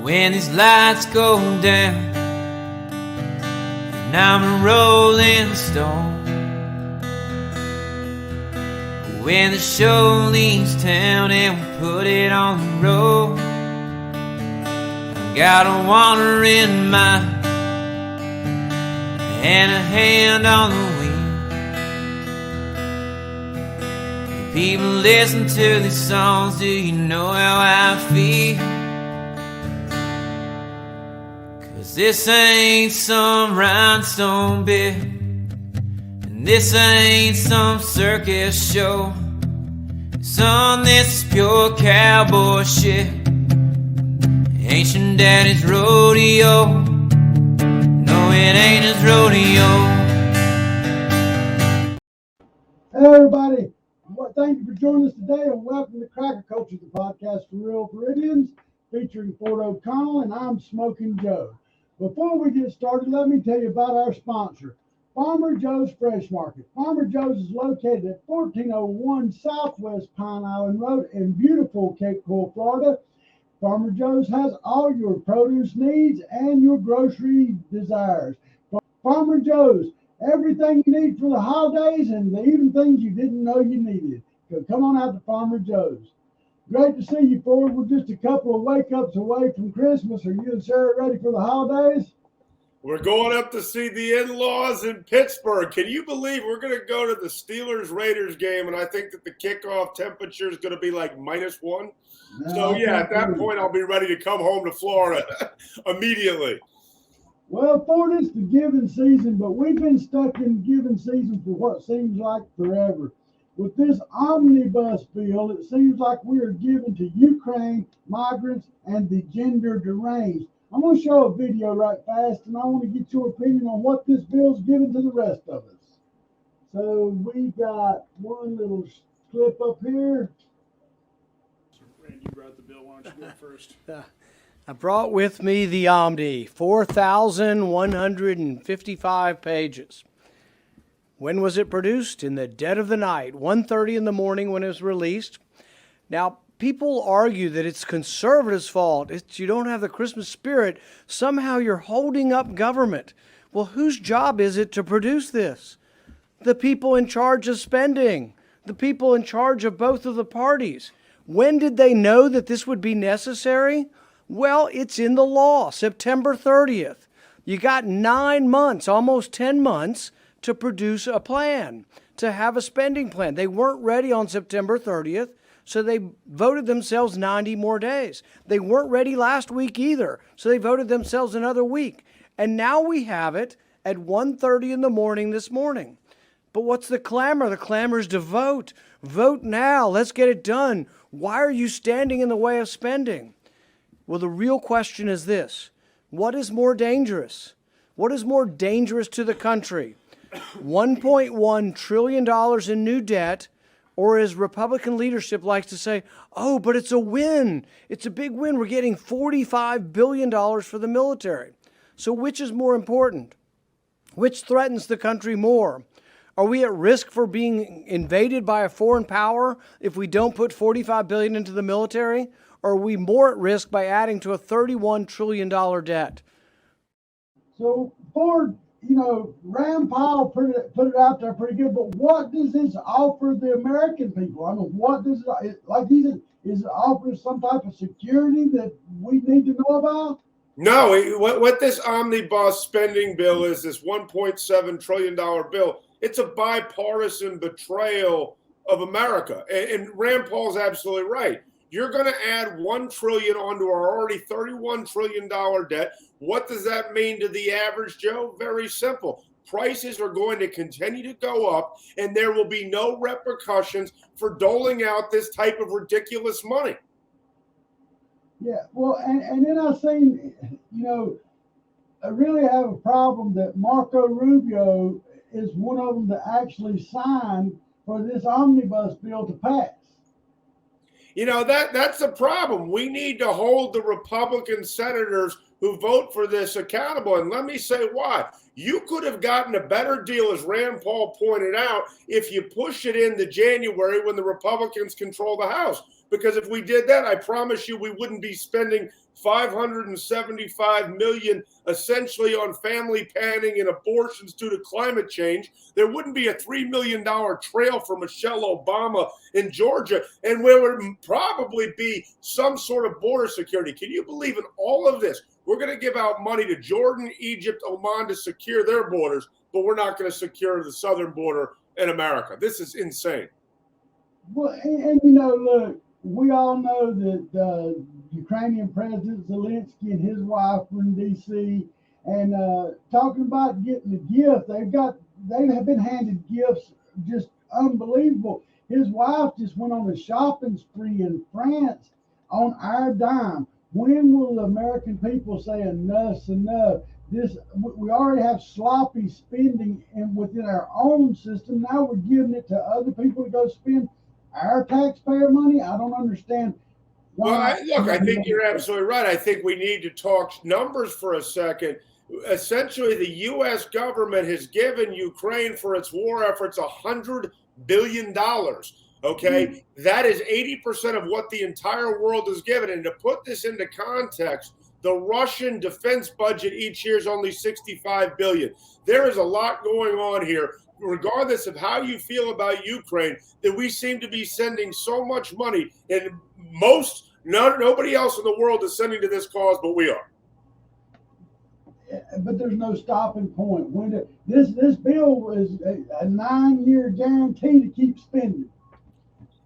when these lights go down and I'm a rolling stone. When the show leaves town and we put it on the road, I've got a wandering mind and a hand on the wheel. People listen to these songs, do you know how I feel? 'Cause this ain't some rhinestone bit, and this ain't some circus show. Son, this is pure cowboy shit, ancient daddy's rodeo. No, it ain't his rodeo. Hey everybody, thank you for joining us today and welcome to Cracker Culture, the podcast for real Floridians, featuring Ford O'Connell, and I'm Smokin Joe. Before we get started, let me tell you about our sponsor, Farmer Joe's Fresh Market. Farmer Joe's is located at 1401 Southwest Pine Island Road in beautiful Cape Coral, Florida. Farmer Joe's has all your produce needs and your grocery desires. Farmer Joe's, everything you need for the holidays and even things you didn't know you needed. So come on out to Farmer Joe's. Great to see you, Ford. We're just a couple of wake-ups away from Christmas. Are you and Sarah ready for the holidays? We're going up to see the in-laws in Pittsburgh. Can you believe we're going to go to the Steelers-Raiders game, and I think that the kickoff temperature is going to be like -1? No, So, yeah, at that point, I'll be ready to come home to Florida immediately. Well, Ford, it's the giving season, but we've been stuck in giving season for what seems like forever. With this omnibus bill, it seems like we are giving to Ukraine, migrants, and the gender deranged. I'm going to show a video right fast, and I want to get your opinion on what this bill's giving to the rest of us. So we got one little clip up here. Randy, you brought the bill. Why don't you go first? I brought with me the Omni, 4,155 pages. When was it produced? In the dead of the night, 1:30 in the morning when it was released. Now, people argue that it's conservatives' fault. You don't have the Christmas spirit. Somehow you're holding up government. Well, whose job is it to produce this? The people in charge of spending, the people in charge of both of the parties. When did they know that this would be necessary? Well, it's in the law, September 30th. You got 9 months, almost 10 months, to produce a plan, to have a spending plan. They weren't ready on September 30th, so they voted themselves 90 more days. They weren't ready last week either, so they voted themselves another week. And now we have it at 1:30 in the morning this morning. But what's the clamor? The clamor is to vote. Vote now. Let's get it done. Why are you standing in the way of spending? Well, the real question is this. What is more dangerous? What is more dangerous to the country? $1.1 trillion in new debt, or as Republican leadership likes to say, oh, but it's a win. It's a big win. We're getting $45 billion for the military. So which is more important? Which threatens the country more? Are we at risk for being invaded by a foreign power if we don't put $45 billion into the military? Or are we more at risk by adding to a $31 trillion debt? So Ford, Rand Paul put it out there pretty good, but what does this offer the American people? I mean, what does it, like is it offer some type of security that we need to know about? No, what this omnibus spending bill is, this $1.7 trillion bill, it's a bipartisan betrayal of America. And Rand Paul's absolutely right. You're going to add $1 trillion onto our already $31 trillion debt. What does that mean to the average Joe? Very simple. Prices are going to continue to go up, and there will be no repercussions for doling out this type of ridiculous money. Yeah, well, and then I seen, I really have a problem that Marco Rubio is one of them that actually signed for this omnibus bill to pass. That's the problem. We need to hold the Republican senators who vote for this accountable. And let me say why. You could have gotten a better deal, as Rand Paul pointed out, if you push it into January when the Republicans control the House. because if we did that, I promise you we wouldn't be spending $575 million essentially on family planning and abortions due to climate change. There wouldn't be a $3 million trail for Michelle Obama in Georgia, and there would probably be some sort of border security. Can you believe in all of this? We're going to give out money to Jordan, Egypt, Oman to secure their borders, but we're not going to secure the southern border in America. This is insane. Well, and you know, look, we all know that the Ukrainian President Zelensky and his wife were in D.C. and talking about getting a gift. They have been handed gifts just unbelievable. His wife just went on a shopping spree in France on our dime. When will the American people say enough's enough? We already have sloppy spending within our own system. Now we're giving it to other people to go spend our taxpayer money. I don't understand. Well, I think you're absolutely right. I think we need to talk numbers for a second. Essentially, the U.S. government has given Ukraine for its war efforts $100 billion. Okay, that is 80% of what the entire world is given. And to put this into context, the Russian defense budget each year is only $65 billion. There is a lot going on here, regardless of how you feel about Ukraine, that we seem to be sending so much money, and nobody else in the world is sending to this cause, but we are. But there's no stopping point. This bill is a 9-year guarantee to keep spending.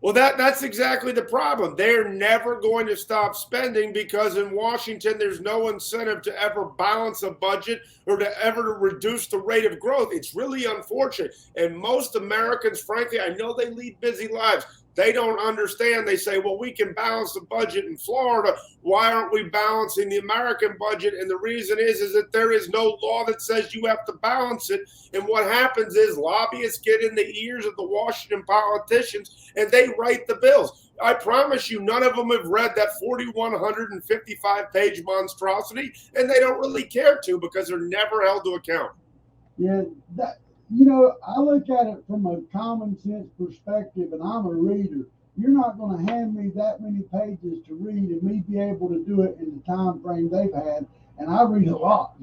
Well, that's exactly the problem. They're never going to stop spending because in Washington, there's no incentive to ever balance a budget or to ever reduce the rate of growth. It's really unfortunate. And most Americans, frankly, I know they lead busy lives. They don't understand. They say, well, we can balance the budget in Florida. Why aren't we balancing the American budget? And the reason is that there is no law that says you have to balance it. And what happens is lobbyists get in the ears of the Washington politicians and they write the bills. I promise you, none of them have read that 4,155-page monstrosity, and they don't really care to because they're never held to account. Yeah, you know, I look at it from a common sense perspective, and I'm a reader. You're not going to hand me that many pages to read and me be able to do it in the time frame they've had, and I read a lot.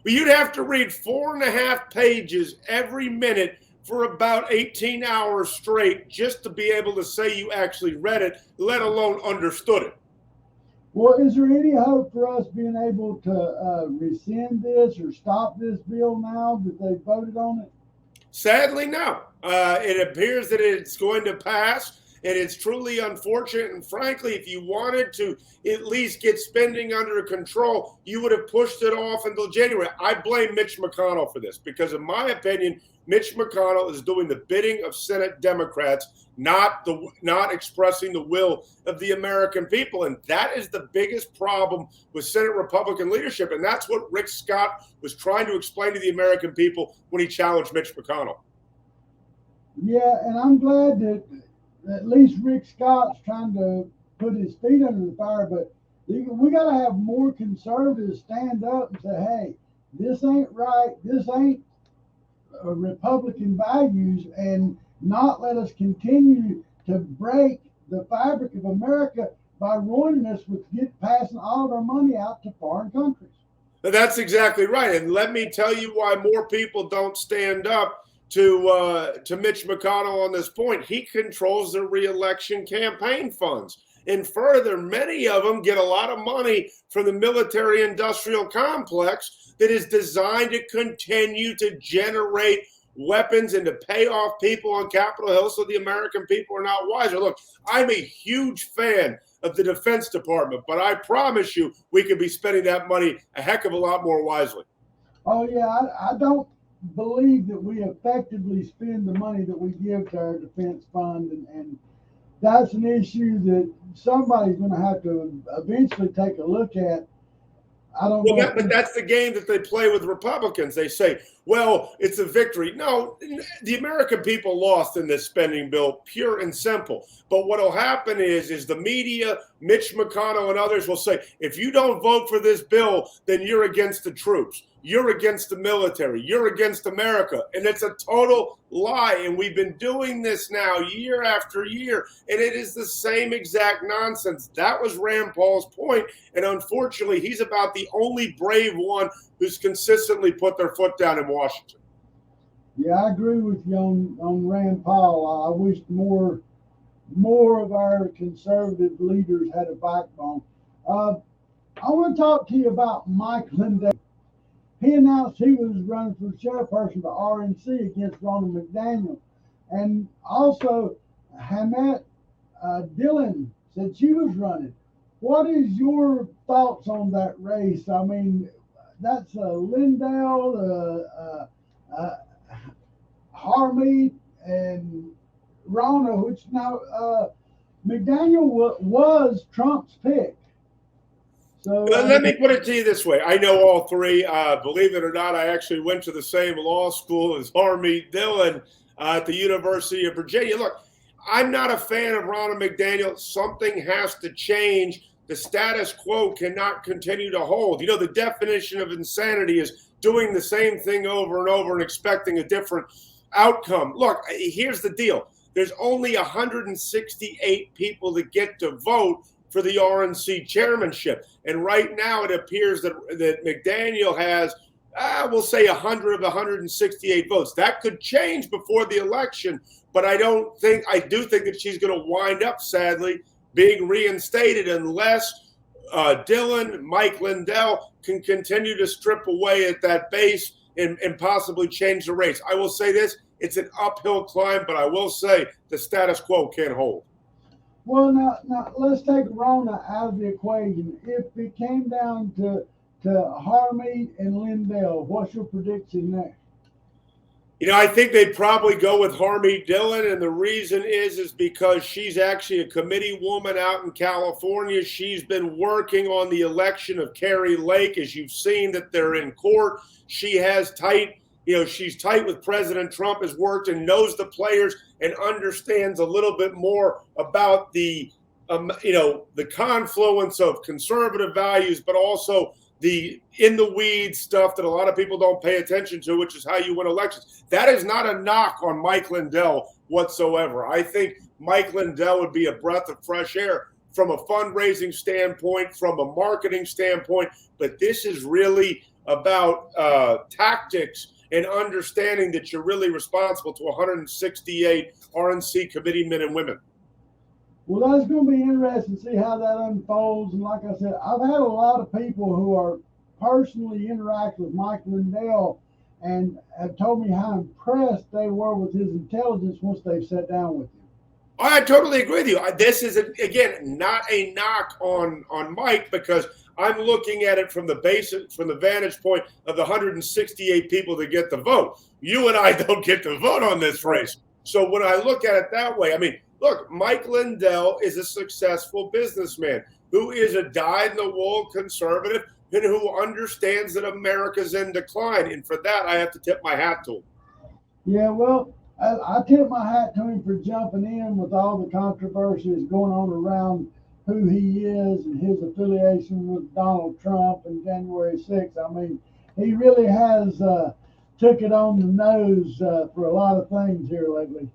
But you'd have to read 4.5 pages every minute for about 18 hours straight just to be able to say you actually read it, let alone understood it. Well, is there any hope for us being able to rescind this or stop this bill now that they voted on it? Sadly, no. It appears that it's going to pass, and it's truly unfortunate. And frankly, if you wanted to at least get spending under control, you would have pushed it off until January. I blame Mitch McConnell for this because, in my opinion, Mitch McConnell is doing the bidding of Senate Democrats, not expressing the will of the American people. And that is the biggest problem with Senate Republican leadership. And that's what Rick Scott was trying to explain to the American people when he challenged Mitch McConnell. Yeah, and I'm glad that at least Rick Scott's trying to put his feet under the fire, but we got to have more conservatives stand up and say, hey, this ain't right. This ain't Republican values, and not let us continue to break the fabric of America by ruining us with passing all of our money out to foreign countries. That's exactly right. And let me tell you why more people don't stand up to Mitch McConnell on this point. He controls the reelection campaign funds. And further, many of them get a lot of money from the military-industrial complex that is designed to continue to generate weapons and to pay off people on Capitol Hill so the American people are not wiser. Look, I'm a huge fan of the Defense Department, but I promise you we could be spending that money a heck of a lot more wisely. Oh, yeah, I don't believe that we effectively spend the money that we give to our defense fund, and that's an issue that somebody's going to have to eventually take a look at. I don't know. But that's the game that they play with Republicans. They say, well, it's a victory. No, the American people lost in this spending bill, pure and simple. But what will happen is the media Mitch McConnell and others will say, if you don't vote for this bill, then you're against the troops. You're against the military. You're against America. And it's a total lie. And we've been doing this now year after year. And it is the same exact nonsense. That was Rand Paul's point. And unfortunately, he's about the only brave one who's consistently put their foot down in Washington. Yeah, I agree with you on Rand Paul. I wish more of our conservative leaders had a backbone. I want to talk to you about Mike Lindell. He announced he was running for chairperson for RNC against Ronald McDaniel. And also, Hamet Dillon said she was running. What is your thoughts on that race? I mean, that's Lindell, Harmeet, and Rona, which now McDaniel was Trump's pick. So let me put it to you this way. I know all three. Believe it or not, I actually went to the same law school as Harmeet Dillon at the University of Virginia. Look, I'm not a fan of Ronald McDaniel. Something has to change. The status quo cannot continue to hold. You know, the definition of insanity is doing the same thing over and over and expecting a different outcome. Look, here's the deal. There's only 168 people that get to vote for the RNC chairmanship. And right now it appears that McDaniel has, we'll say 100 of 168 votes. That could change before the election, but I do think that she's going to wind up, sadly, being reinstated unless Dillon, Mike Lindell can continue to strip away at that base and possibly change the race. I will say this, it's an uphill climb, but I will say the status quo can't hold. Well, now let's take Rona out of the equation. If it came down to Harmeet and Lindell, what's your prediction there? You know, I think they'd probably go with Harmeet Dillon, and the reason is because she's actually a committee woman out in California. She's been working on the election of Kari Lake, as you've seen that they're in court. She has she's tight with President Trump, has worked and knows the players and understands a little bit more about the confluence of conservative values, but also the in the weeds stuff that a lot of people don't pay attention to, which is how you win elections. That is not a knock on Mike Lindell whatsoever. I think Mike Lindell would be a breath of fresh air from a fundraising standpoint, from a marketing standpoint, but this is really about tactics and understanding that you're really responsible to 168 RNC committee men and women. Well, that's going to be interesting to see how that unfolds. And like I said, I've had a lot of people who are personally interact with Mike Lindell and have told me how impressed they were with his intelligence once they've sat down with him. I totally agree with you. This is, again, not a knock on Mike, because I'm looking at it from the vantage point of the 168 people that get the vote. You and I don't get to vote on this race. So when I look at it that way, I mean, look, Mike Lindell is a successful businessman who is a dyed-in-the-wool conservative and who understands that America's in decline. And for that, I have to tip my hat to him. Yeah, well, I tip my hat to him for jumping in with all the controversies going on around who he is and his affiliation with Donald Trump and January 6th. I mean, he really has took it on the nose for a lot of things here lately.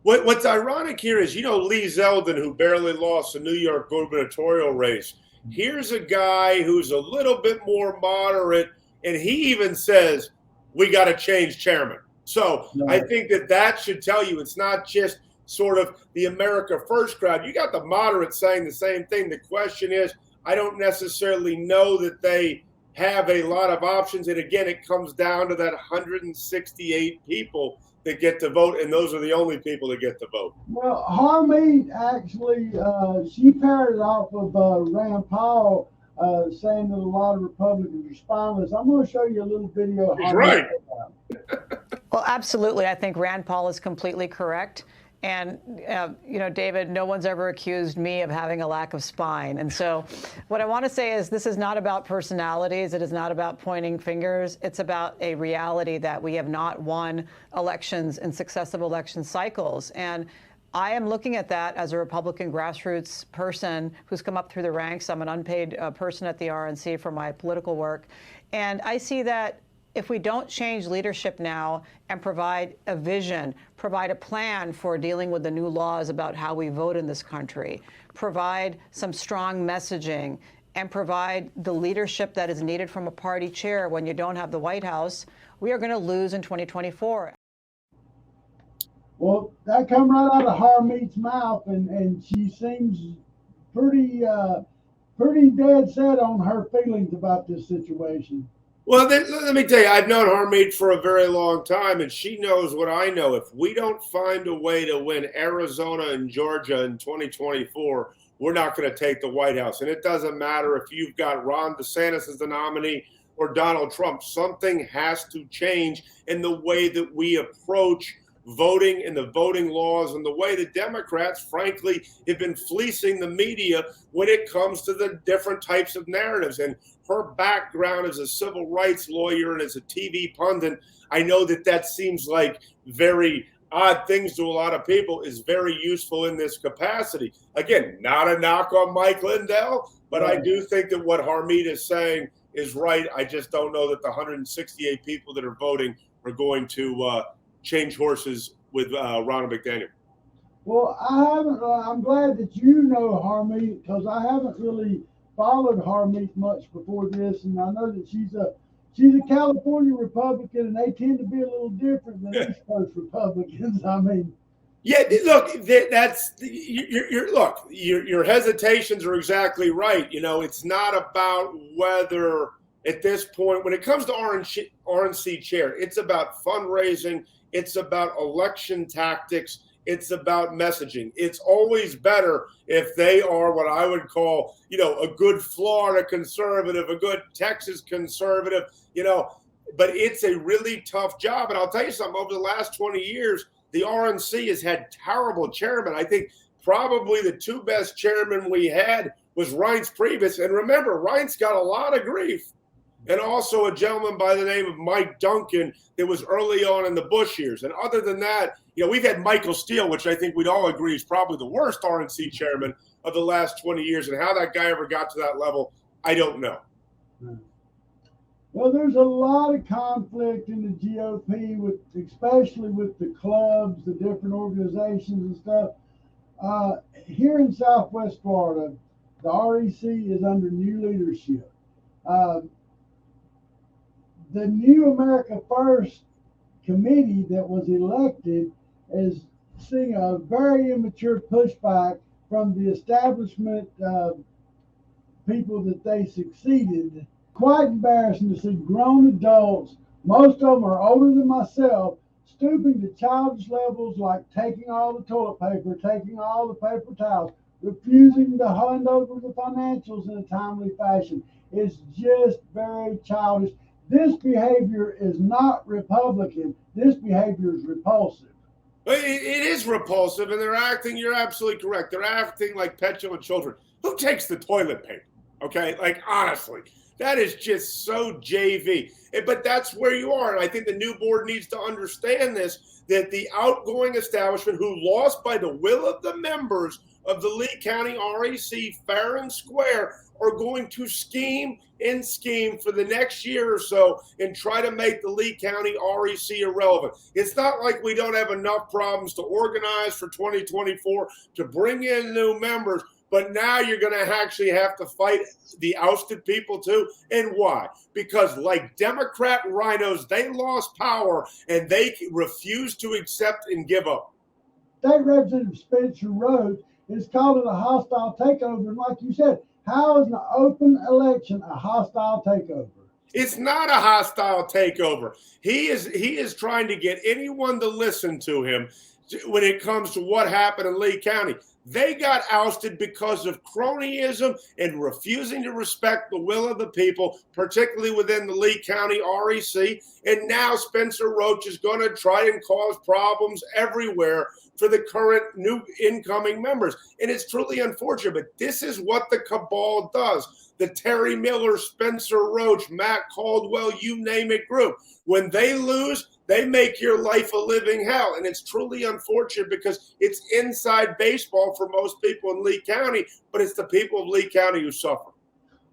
What's ironic here is, Lee Zeldin, who barely lost the New York gubernatorial race. Here's a guy who's a little bit more moderate, and he even says, we got to change chairman. So I think that should tell you it's not just sort of the America First crowd. You got the moderates saying the same thing. The question is, I don't necessarily know that they have a lot of options. And again, it comes down to that 168 people that get to vote, and those are the only people that get to vote. Well, Harmeet actually, she parroted off of Rand Paul saying that a lot of Republicans are spineless. I'm going to show you a little video of He's right. Well, absolutely. I think Rand Paul is completely correct. And, David, no one's ever accused me of having a lack of spine. And so what I want to say is this is not about personalities. It is not about pointing fingers. It's about a reality that we have not won elections in successive election cycles. And I am looking at that as a Republican grassroots person who's come up through the ranks. I'm an unpaid person at the RNC for my political work. And I see that if we don't change leadership now and provide a vision, provide a plan for dealing with the new laws about how we vote in this country, provide some strong messaging, and provide the leadership that is needed from a party chair when you don't have the White House, we are going to lose in 2024. Well, that come right out of Harmeet's mouth, and she seems pretty dead set on her feelings about this situation. Well, let me tell you, I've known Harmeet for a very long time, and she knows what I know. If we don't find a way to win Arizona and Georgia in 2024, we're not going to take the White House. And it doesn't matter if you've got Ron DeSantis as the nominee or Donald Trump. Something has to change in the way that we approach voting and the voting laws and the way the Democrats, frankly, have been fleecing the media when it comes to the different types of narratives. And her background as a civil rights lawyer and as a TV pundit, I know that seems like very odd things to a lot of people, is very useful in this capacity. Again, not a knock on Mike Lindell, but I do think that what Harmeet is saying is right. I just don't know that the 168 people that are voting are going to change horses with Ronald McDaniel. Well, I haven't. I'm glad that you know Harmeet, because I haven't really followed Harmeet much before this, and I know that she's a California Republican, and they tend to be a little different than East Coast Republicans. I mean, yeah, look, that's your hesitations are exactly right. You know, it's not about whether at this point, when it comes to RNC chair, it's about fundraising, it's about election tactics, it's about messaging. It's always better if they are what I would call, a good Florida conservative, a good Texas conservative, but it's a really tough job. And I'll tell you something, over the last 20 years, the RNC has had terrible chairmen. I think probably the two best chairmen we had was Reince Priebus. And remember, Reince got a lot of grief. And also a gentleman by the name of Mike Duncan that was early on in the Bush years. And other than that, we've had Michael Steele, which I think we'd all agree is probably the worst RNC chairman of the last 20 years. And how that guy ever got to that level, I don't know. Well, there's a lot of conflict in the GOP, especially with the clubs, the different organizations and stuff. Here in Southwest Florida, the REC is under new leadership. The New America First committee that was elected is seeing a very immature pushback from the establishment people that they succeeded. Quite embarrassing to see grown adults, most of them are older than myself, stooping to childish levels like taking all the toilet paper, taking all the paper towels, refusing to hand over the financials in a timely fashion. It's just very childish. This behavior is not Republican. This behavior is repulsive. It is repulsive, and they're acting, you're absolutely correct, they're acting like petulant children. Who takes the toilet paper? Okay, like honestly, that is just so JV. But that's where you are, and I think the new board needs to understand this, that the outgoing establishment who lost by the will of the members of the Lee County REC fair and square are going to scheme for the next year or so and try to make the Lee County REC irrelevant. It's not like we don't have enough problems to organize for 2024, to bring in new members, but now you're going to actually have to fight the ousted people too. And why? Because like Democrat rhinos, they lost power and they refuse to accept and give up. State Representative Spencer Rhodes is calling it a hostile takeover. And like you said, how is an open election a hostile takeover? It's not a hostile takeover. He is trying to get anyone to listen to him when it comes to what happened in Lee County. They got ousted because of cronyism and refusing to respect the will of the people, particularly within the Lee County REC. And now Spencer Roach is going to try and cause problems everywhere for the current new incoming members. And it's truly unfortunate, but this is what the cabal does. The Terry Miller, Spencer Roach, Matt Caldwell, you name it group. When they lose, they make your life a living hell. And it's truly unfortunate because it's inside baseball for most people in Lee County, but it's the people of Lee County who suffer.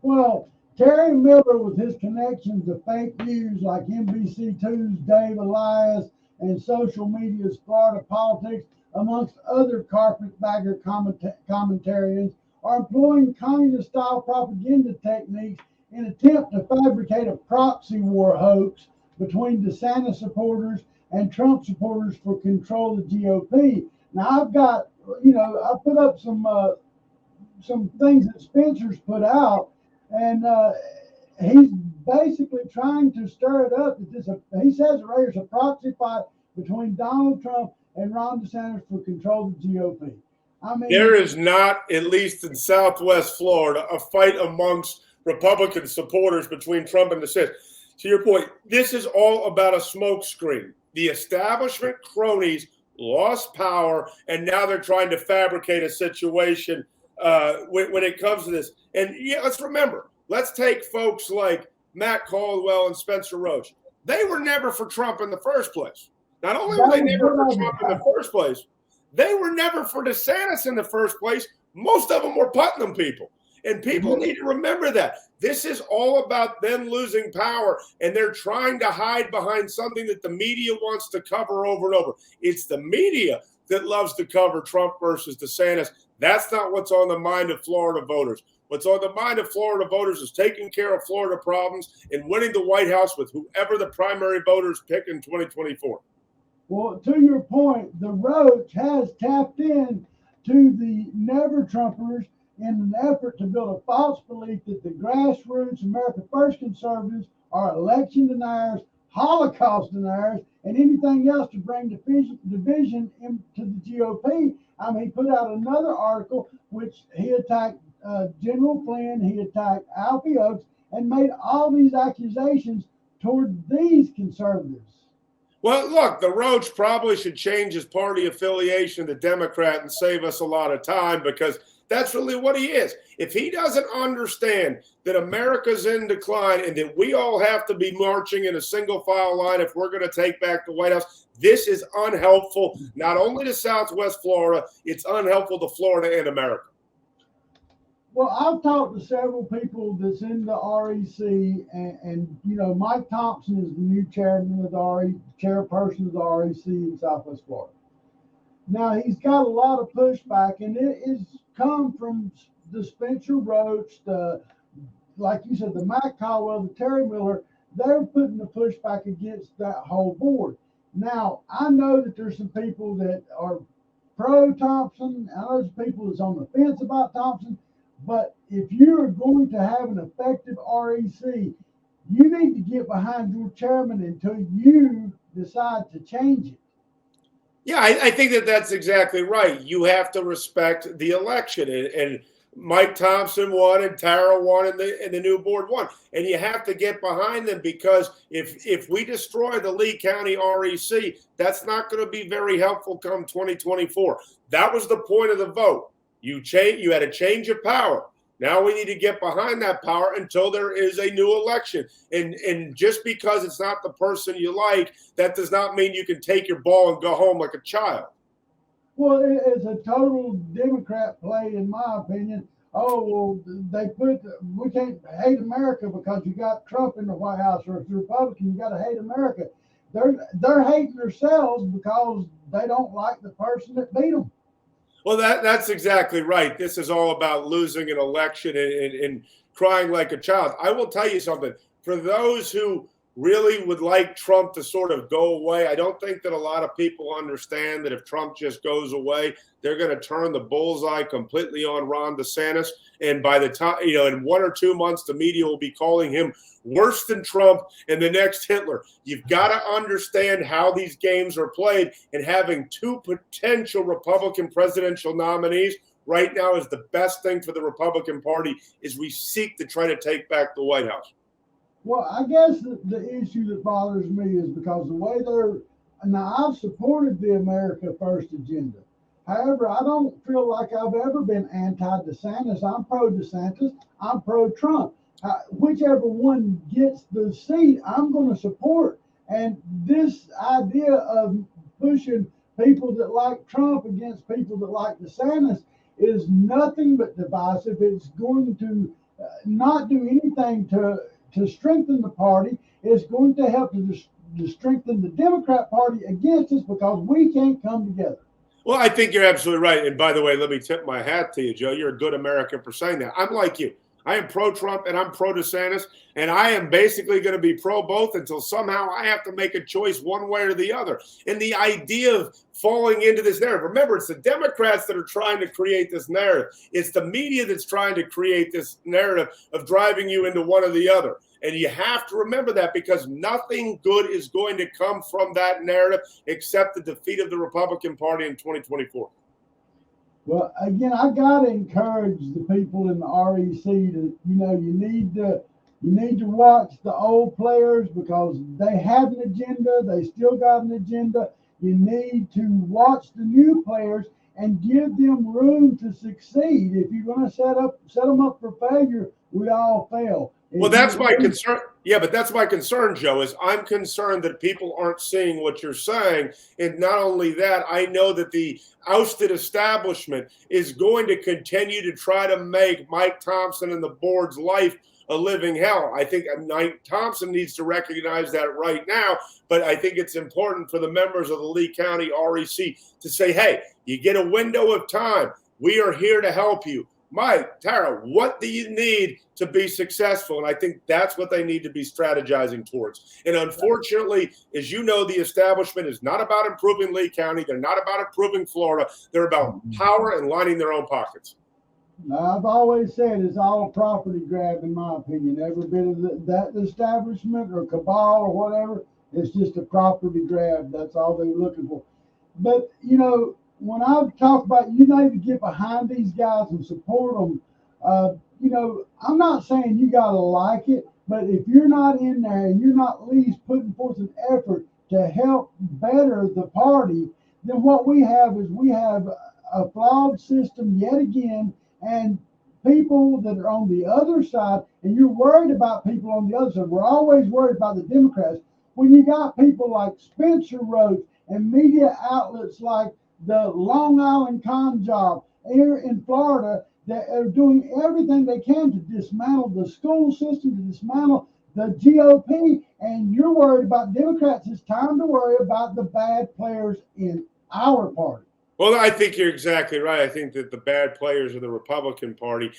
Well, Terry Miller, with his connections to fake news like NBC2's Dave Elias and social media's Florida Politics, amongst other carpetbagger commentarians, are employing communist-style propaganda techniques in an attempt to fabricate a proxy war hoax between DeSantis supporters and Trump supporters for control of the GOP. Now, I've got, I put up some things that Spencer's put out, and he's basically trying to stir it up. He says there's a proxy fight between Donald Trump and Ron DeSantis for control of the GOP. I mean, there is not, at least in Southwest Florida, a fight amongst Republican supporters between Trump and DeSantis. To your point, this is all about a smokescreen. The establishment cronies lost power, and now they're trying to fabricate a situation when it comes to this. And let's remember, let's take folks like Matt Caldwell and Spencer Roach. They were never for Trump in the first place. Not only were they never for Trump in the first place, they were never for DeSantis in the first place. Most of them were Putnam people. And people need to remember that. This is all about them losing power, and they're trying to hide behind something that the media wants to cover over and over. It's the media that loves to cover Trump versus DeSantis. That's not what's on the mind of Florida voters. What's on the mind of Florida voters is taking care of Florida problems and winning the White House with whoever the primary voters pick in 2024. Well, to your point, the Roach has tapped in to the Never Trumpers in an effort to build a false belief that the grassroots America First conservatives are election deniers, Holocaust deniers, and anything else to bring division into the GOP. I mean, he put out another article which he attacked General Flynn, he attacked Alfie Oakes, and made all these accusations toward these conservatives. Well, look, the Roach probably should change his party affiliation to Democrat and save us a lot of time, because that's really what he is. If he doesn't understand that America's in decline and that we all have to be marching in a single file line if we're going to take back the White House, this is unhelpful, not only to Southwest Florida, it's unhelpful to Florida and America. Well, I've talked to several people that's in the REC, and Mike Thompson is the new chairman of the chairperson of the REC in Southwest Florida. Now, he's got a lot of pushback, and it is come from the Spencer Roach, like you said, the Matt Caldwell, the Terry Miller. They're putting the pushback against that whole board. Now, I know that there's some people that are pro Thompson. I know there's people that's on the fence about Thompson. But if you are going to have an effective REC, you need to get behind your chairman until you decide to change it. Yeah, I think that's exactly right. You have to respect the election. And Mike Thompson won, and Tara won, and the new board won. And you have to get behind them, because if we destroy the Lee County REC, that's not going to be very helpful come 2024. That was the point of the vote. You had a change of power. Now we need to get behind that power until there is a new election. And just because it's not the person you like, that does not mean you can take your ball and go home like a child. Well, it's a total Democrat play, in my opinion. Oh, well, we can't hate America because you got Trump in the White House, or if you're Republican, you got to hate America. They're hating themselves because they don't like the person that beat them. Well, that's exactly right. This is all about losing an election and crying like a child. I will tell you something. For those who really would like Trump to sort of go away. I don't think that a lot of people understand that if Trump just goes away, they're going to turn the bullseye completely on Ron DeSantis. And by the time, in 1 or 2 months, the media will be calling him worse than Trump and the next Hitler. You've got to understand how these games are played, and having two potential Republican presidential nominees right now is the best thing for the Republican Party as we seek to try to take back the White House. Well, I guess the issue that bothers me is because the way now I've supported the America First agenda. However, I don't feel like I've ever been anti-DeSantis. I'm pro-DeSantis. I'm pro-Trump. Whichever one gets the seat, I'm going to support. And this idea of pushing people that like Trump against people that like DeSantis is nothing but divisive. It's going to not do anything to strengthen the party. It's going to help to strengthen the Democrat Party against us because we can't come together. Well, I think you're absolutely right. And by the way, let me tip my hat to you, Joe. You're a good American for saying that. I'm like you. I am pro-Trump and I'm pro-DeSantis, and I am basically going to be pro-both until somehow I have to make a choice one way or the other. And the idea of falling into this narrative, remember, it's the Democrats that are trying to create this narrative. It's the media that's trying to create this narrative of driving you into one or the other. And you have to remember that, because nothing good is going to come from that narrative except the defeat of the Republican Party in 2024. Well, again, I gotta encourage the people in the REC to, you need to watch the old players because they have an agenda. They still got an agenda. You need to watch the new players and give them room to succeed. If you're going to set them up for failure, we all fail. Well, that's my concern. Yeah, but that's my concern, Joe, is I'm concerned that people aren't seeing what you're saying. And not only that, I know that the ousted establishment is going to continue to try to make Mike Thompson and the board's life a living hell. I think Mike Thompson needs to recognize that right now, but I think it's important for the members of the Lee County REC to say, hey, you get a window of time. We are here to help you. Mike, Tara, what do you need to be successful? And I think that's what they need to be strategizing towards. And unfortunately, as you know, the establishment is not about improving Lee County. They're not about improving Florida. They're about power and lining their own pockets. Now, I've always said it's all a property grab, in my opinion. Every bit of that establishment or cabal or whatever, it's just a property grab. That's all they're looking for. But, when I've talked about you need to get behind these guys and support them, I'm not saying you got to like it, but if you're not in there and you're not at least putting forth an effort to help better the party, then what we have is a flawed system yet again, and people that are on the other side, and you're worried about people on the other side. We're always worried about the Democrats. When you got people like Spencer Rhodes and media outlets like the Long Island Con Job here in Florida that are doing everything they can to dismantle the school system, to dismantle the GOP, and you're worried about Democrats. It's time to worry about the bad players in our party. Well, I think you're exactly right. I think that the bad players of the Republican Party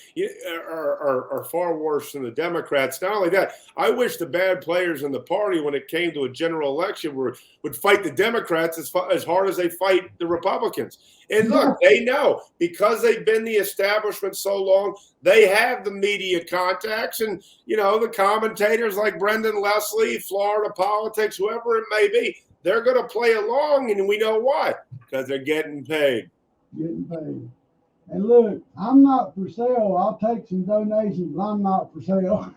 are far worse than the Democrats. Not only that, I wish the bad players in the party, when it came to a general election, would fight the Democrats as hard as they fight the Republicans. And look, they know, because they've been the establishment so long, they have the media contacts and, the commentators like Brendan Leslie, Florida Politics, whoever it may be. They're going to play along, and we know why, because they're getting paid. Getting paid. And look, I'm not for sale. I'll take some donations, but I'm not for sale.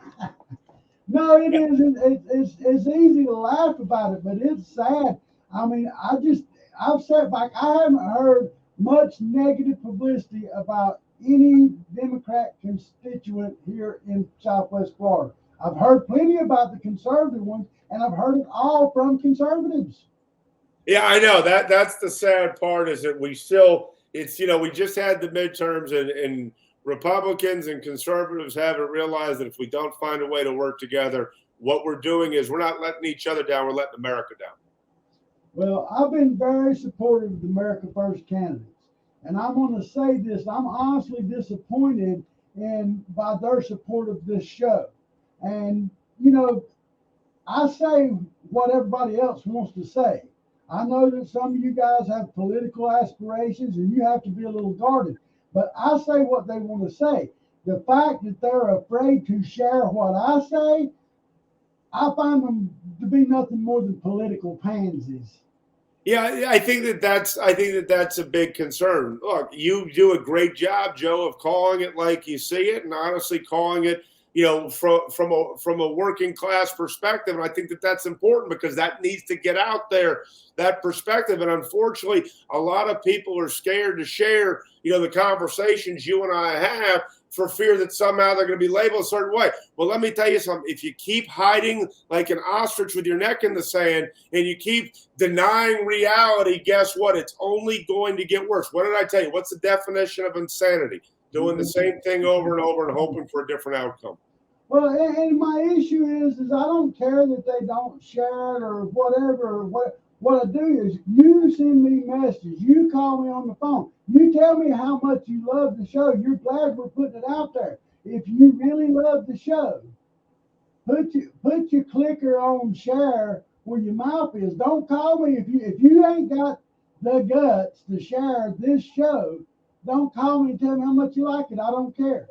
No, it isn't. It's easy to laugh about it, but it's sad. I mean, I've sat back. I haven't heard much negative publicity about any Democrat constituent here in Southwest Florida. I've heard plenty about the conservative ones, and I've heard it all from conservatives. Yeah, I know that's the sad part, is that we just had the midterms, and Republicans and conservatives haven't realized that if we don't find a way to work together, what we're doing is we're not letting each other down, we're letting America down. Well, I've been very supportive of the America First candidates. And I'm going to say this, I'm honestly disappointed by their support of this show. And, I say what everybody else wants to say. I know that some of you guys have political aspirations and you have to be a little guarded, but I say what they want to say. The fact that they're afraid to share what I say, I find them to be nothing more than political pansies. Yeah, I think that that's a big concern. Look, you do a great job, Joe, of calling it like you see it, and honestly calling it, from a working class perspective. And I think that that's important because that needs to get out there, that perspective. And unfortunately, a lot of people are scared to share, the conversations you and I have for fear that somehow they're going to be labeled a certain way. Well, let me tell you something. If you keep hiding like an ostrich with your neck in the sand and you keep denying reality, guess what? It's only going to get worse. What did I tell you? What's the definition of insanity? Doing the same thing over and over and hoping for a different outcome. Well, and my issue is I don't care that they don't share it or whatever. What I do is you send me messages, you call me on the phone, you tell me how much you love the show. You're glad we're putting it out there. If you really love the show, put your clicker on share where your mouth is. Don't call me if you ain't got the guts to share this show. Don't call me and tell me how much you like it. I don't care.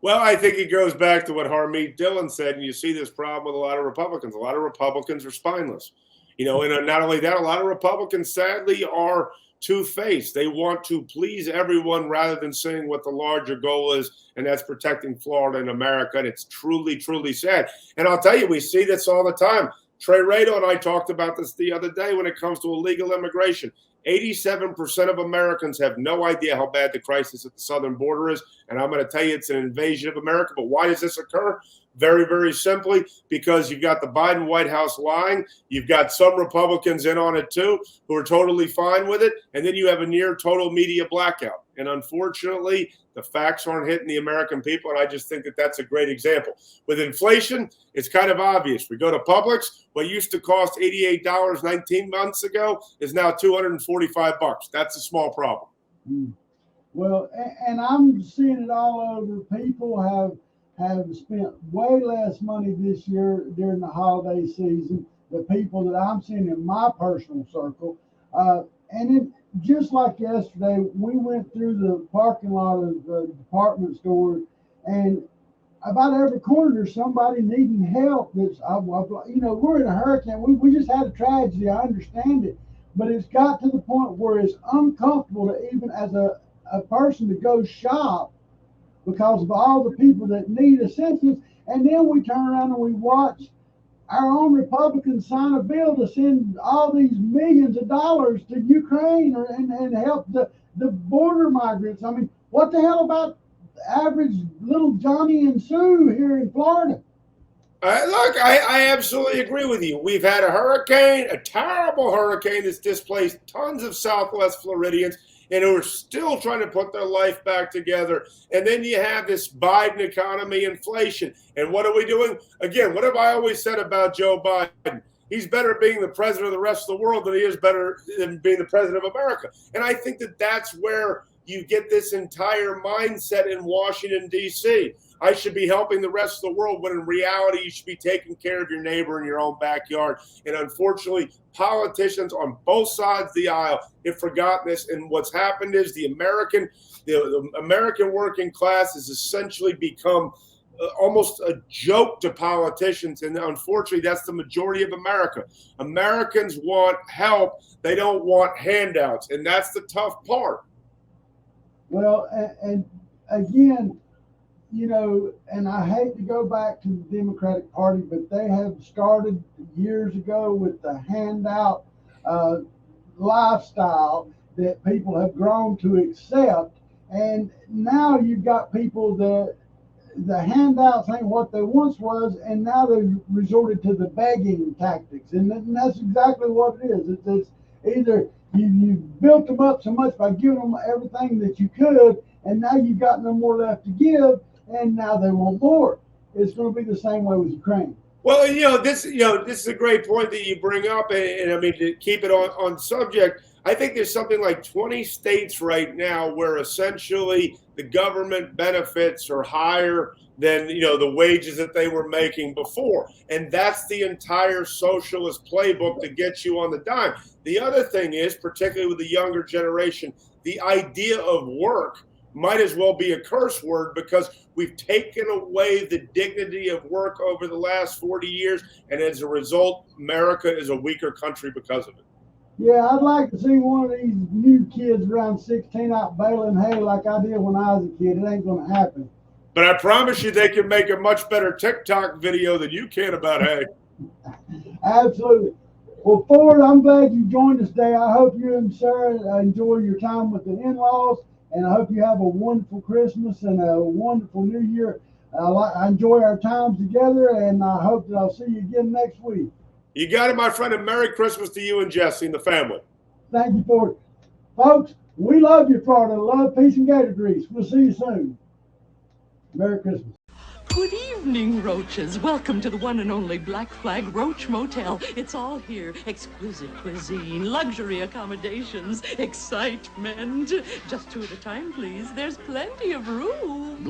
Well, I think it goes back to what Harmeet Dillon said, and you see this problem with a lot of Republicans. A lot of Republicans are spineless. And not only that, a lot of Republicans, sadly, are two-faced. They want to please everyone rather than saying what the larger goal is, and that's protecting Florida and America. And it's truly, truly sad. And I'll tell you, we see this all the time. Trey Rado and I talked about this the other day when it comes to illegal immigration. 87% of Americans have no idea how bad the crisis at the southern border is. And I'm going to tell you it's an invasion of America. But why does this occur? Very, very simply, because you've got the Biden White House lying. You've got some Republicans in on it, too, who are totally fine with it. And then you have a near total media blackout. And unfortunately, the facts aren't hitting the American people. And I just think that that's a great example. With inflation, it's kind of obvious. We go to Publix. What used to cost $88 19 months ago is now $245. That's a small problem. Well, and I'm seeing it all over. People have spent way less money this year during the holiday season. The people that I'm seeing in my personal circle, and it just like yesterday, we went through the parking lot of the department store, and about every corner there's somebody needing help. We're in a hurricane. We just had a tragedy. I understand it, but it's got to the point where it's uncomfortable to even as a person to go shop because of all the people that need assistance. And then we turn around and we watch our own Republicans sign a bill to send all these millions of dollars to Ukraine and help the border migrants. I mean, what the hell about average little Johnny and Sue here in Florida? Look, I absolutely agree with you. We've had a hurricane, a terrible hurricane that's displaced tons of Southwest Floridians and who are still trying to put their life back together. And then you have this Biden economy, inflation. And what are we doing? Again, what have I always said about Joe Biden? He's better being the president of the rest of the world than he is better than being the president of America. And I think that that's where you get this entire mindset in Washington, D.C. I should be helping the rest of the world when in reality you should be taking care of your neighbor in your own backyard. And unfortunately, politicians on both sides of the aisle have forgotten this. And what's happened is the American working class has essentially become almost a joke to politicians. And unfortunately, that's the majority of America. Americans want help. They don't want handouts. And that's the tough part. Well, and again, and I hate to go back to the Democratic Party, but they have started years ago with the handout lifestyle that people have grown to accept. And now you've got people that the handouts ain't what they once was, and now they've resorted to the begging tactics. And that's exactly what it is. It's either you built them up so much by giving them everything that you could, and now you've got no more left to give, and now they want more. It's going to be the same way with Ukraine. Well, this is a great point that you bring up, and I mean, to keep it on subject, I think there's something like 20 states right now where essentially the government benefits are higher than the wages that they were making before, and that's the entire socialist playbook to get you on the dime. The other thing is, particularly with the younger generation, the idea of work might as well be a curse word, because we've taken away the dignity of work over the last 40 years. And as a result, America is a weaker country because of it. Yeah, I'd like to see one of these new kids around 16 out baling hay like I did when I was a kid. It ain't going to happen. But I promise you, they can make a much better TikTok video than you can about hay. Absolutely. Well, Ford, I'm glad you joined us today. I hope you and Sarah enjoy your time with the in-laws, and I hope you have a wonderful Christmas and a wonderful New Year. I enjoy our times together, and I hope that I'll see you again next week. You got it, my friend, and Merry Christmas to you and Jesse and the family. Thank you, Ford. Folks, we love you, Florida. Love, peace, and gator grease. We'll see you soon. Merry Christmas. Good evening, Roaches. Welcome to the one and only Black Flag Roach Motel. It's all here. Exquisite cuisine, luxury accommodations, excitement. Just two at a time, please. There's plenty of room.